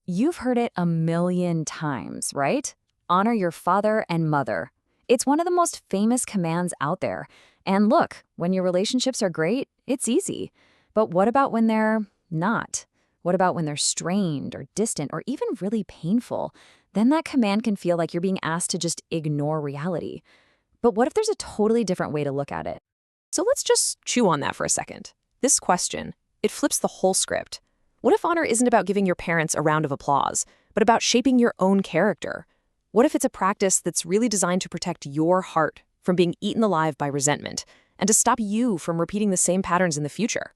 You've heard it a million times, right? Honor your father and mother. It's one of the most famous commands out there. And look, when your relationships are great, it's easy. But what about when they're not? What about when they're strained or distant or even really painful? Then that command can feel like you're being asked to just ignore reality. But what if there's a totally different way to look at it? So let's just chew on that for a second. This question, it flips the whole script. What if honor isn't about giving your parents a round of applause, but about shaping your own character? What if it's a practice that's really designed to protect your heart from being eaten alive by resentment and to stop you from repeating the same patterns in the future?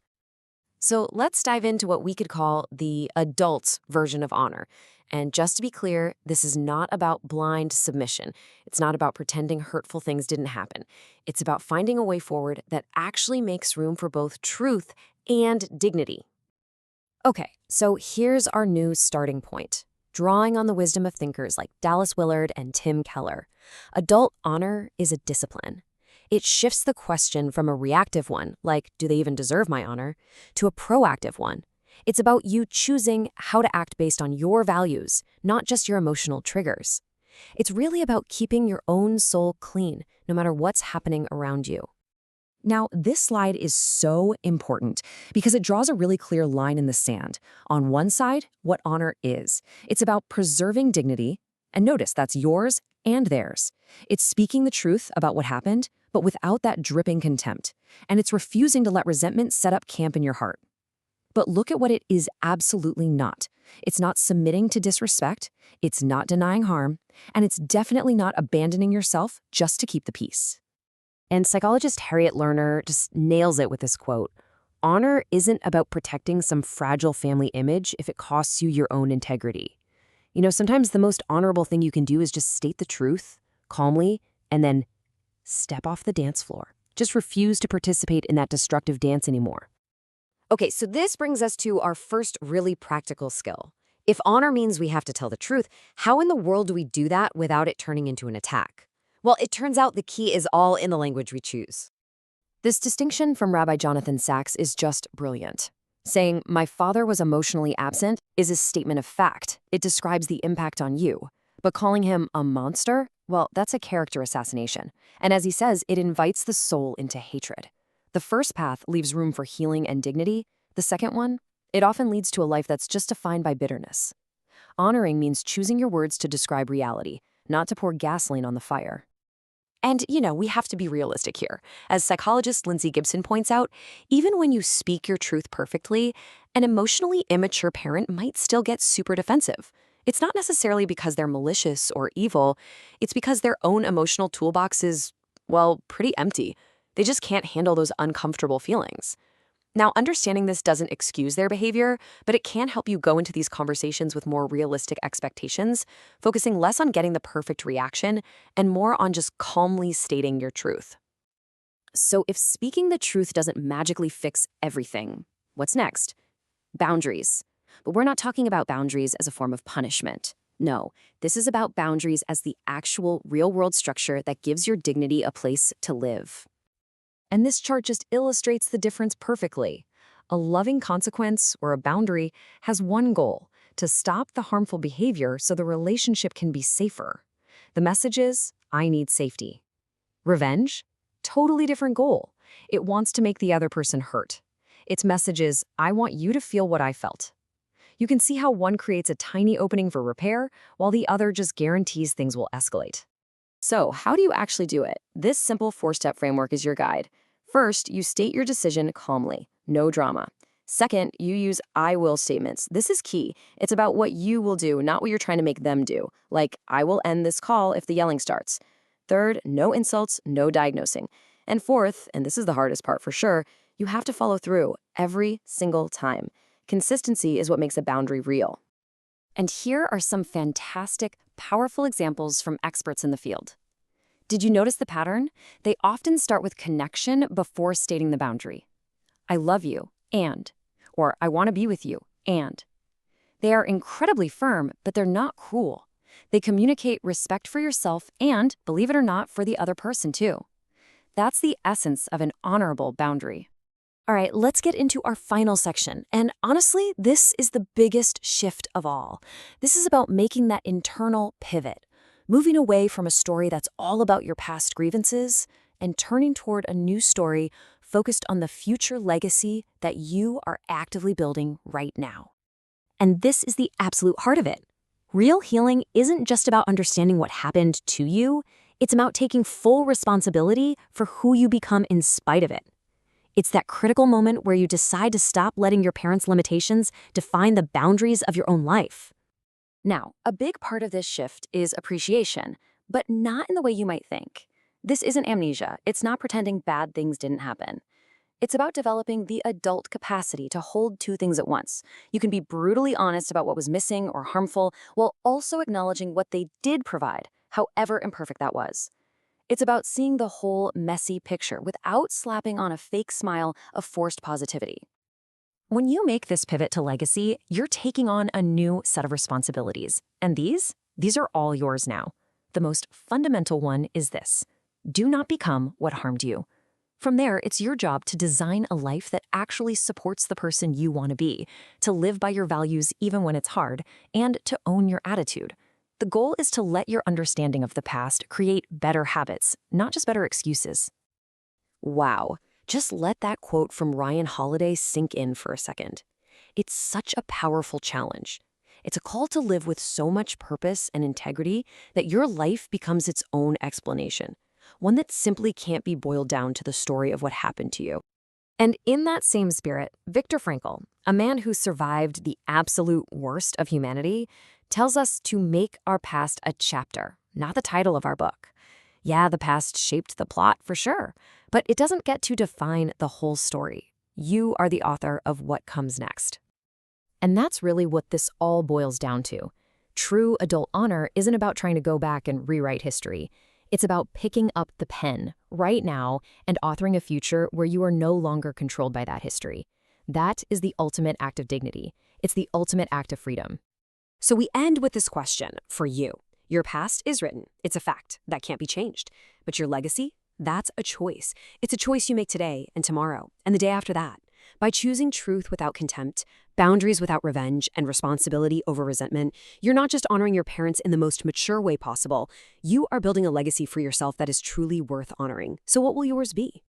So let's dive into what we could call the adult's version of honor. And just to be clear, this is not about blind submission. It's not about pretending hurtful things didn't happen. It's about finding a way forward that actually makes room for both truth and dignity. Okay, so here's our new starting point. Drawing on the wisdom of thinkers like Dallas Willard and Tim Keller, adult honor is a discipline. It shifts the question from a reactive one, like, do they even deserve my honor, to a proactive one. It's about you choosing how to act based on your values, not just your emotional triggers. It's really about keeping your own soul clean, no matter what's happening around you. Now, this slide is so important because it draws a really clear line in the sand. On one side, what honor is. It's about preserving dignity, and notice that's yours and theirs. It's speaking the truth about what happened, but without that dripping contempt. And it's refusing to let resentment set up camp in your heart. But look at what it is absolutely not. It's not submitting to disrespect, it's not denying harm, and it's definitely not abandoning yourself just to keep the peace. And psychologist Harriet Lerner just nails it with this quote: honor isn't about protecting some fragile family image if it costs you your own integrity. You know, sometimes the most honorable thing you can do is just state the truth calmly and then step off the dance floor. Just refuse to participate in that destructive dance anymore. Okay, so this brings us to our first really practical skill. If honor means we have to tell the truth, how in the world do we do that without it turning into an attack? Well, it turns out the key is all in the language we choose. This distinction from Rabbi Jonathan Sacks is just brilliant. Saying, my father was emotionally absent is a statement of fact. It describes the impact on you. But calling him a monster, well, that's a character assassination. And as he says, it invites the soul into hatred. The first path leaves room for healing and dignity. The second one, it often leads to a life that's just defined by bitterness. Honoring means choosing your words to describe reality, not to pour gasoline on the fire. And, we have to be realistic here. As psychologist Lindsay Gibson points out, even when you speak your truth perfectly, an emotionally immature parent might still get super defensive. It's not necessarily because they're malicious or evil. It's because their own emotional toolbox is, well, pretty empty. They just can't handle those uncomfortable feelings. Now, understanding this doesn't excuse their behavior, but it can help you go into these conversations with more realistic expectations, focusing less on getting the perfect reaction and more on just calmly stating your truth. So if speaking the truth doesn't magically fix everything, what's next? Boundaries. But we're not talking about boundaries as a form of punishment. No, this is about boundaries as the actual real-world structure that gives your dignity a place to live. And this chart just illustrates the difference perfectly. A loving consequence, or a boundary, has one goal: to stop the harmful behavior so the relationship can be safer. The message is, I need safety. Revenge? Totally different goal. It wants to make the other person hurt. Its message is, I want you to feel what I felt. You can see how one creates a tiny opening for repair, while the other just guarantees things will escalate. So, how do you actually do it? This simple 4-step framework is your guide. First, you state your decision calmly, no drama. Second, you use I will statements. This is key. It's about what you will do, not what you're trying to make them do. Like, I will end this call if the yelling starts. Third, no insults, no diagnosing. And fourth, and this is the hardest part for sure, you have to follow through every single time. Consistency is what makes a boundary real. And here are some fantastic, powerful examples from experts in the field. Did you notice the pattern? They often start with connection before stating the boundary. I love you, and. Or I want to be with you, and. They are incredibly firm, but they're not cruel. They communicate respect for yourself and, believe it or not, for the other person too. That's the essence of an honorable boundary. All right, let's get into our final section. And honestly, this is the biggest shift of all. This is about making that internal pivot, moving away from a story that's all about your past grievances and turning toward a new story focused on the future legacy that you are actively building right now. And this is the absolute heart of it. Real healing isn't just about understanding what happened to you, it's about taking full responsibility for who you become in spite of it. It's that critical moment where you decide to stop letting your parents' limitations define the boundaries of your own life. Now, a big part of this shift is appreciation, but not in the way you might think. This isn't amnesia. It's not pretending bad things didn't happen. It's about developing the adult capacity to hold two things at once. You can be brutally honest about what was missing or harmful while also acknowledging what they did provide, however imperfect that was. It's about seeing the whole messy picture without slapping on a fake smile of forced positivity. When you make this pivot to legacy, you're taking on a new set of responsibilities. And these are all yours now. The most fundamental one is this: do not become what harmed you. From there, it's your job to design a life that actually supports the person you want to be, to live by your values even when it's hard, and to own your attitude. The goal is to let your understanding of the past create better habits, not just better excuses. Wow, just let that quote from Ryan Holiday sink in for a second. It's such a powerful challenge. It's a call to live with so much purpose and integrity that your life becomes its own explanation, one that simply can't be boiled down to the story of what happened to you. And in that same spirit, Viktor Frankl, a man who survived the absolute worst of humanity, tells us to make our past a chapter, not the title of our book. Yeah, the past shaped the plot for sure, but it doesn't get to define the whole story. You are the author of what comes next. And that's really what this all boils down to. True adult honor isn't about trying to go back and rewrite history. It's about picking up the pen right now and authoring a future where you are no longer controlled by that history. That is the ultimate act of dignity. It's the ultimate act of freedom. So we end with this question for you. Your past is written. It's a fact that can't be changed. But your legacy, that's a choice. It's a choice you make today and tomorrow and the day after that. By choosing truth without contempt, boundaries without revenge, and responsibility over resentment, you're not just honoring your parents in the most mature way possible. You are building a legacy for yourself that is truly worth honoring. So what will yours be?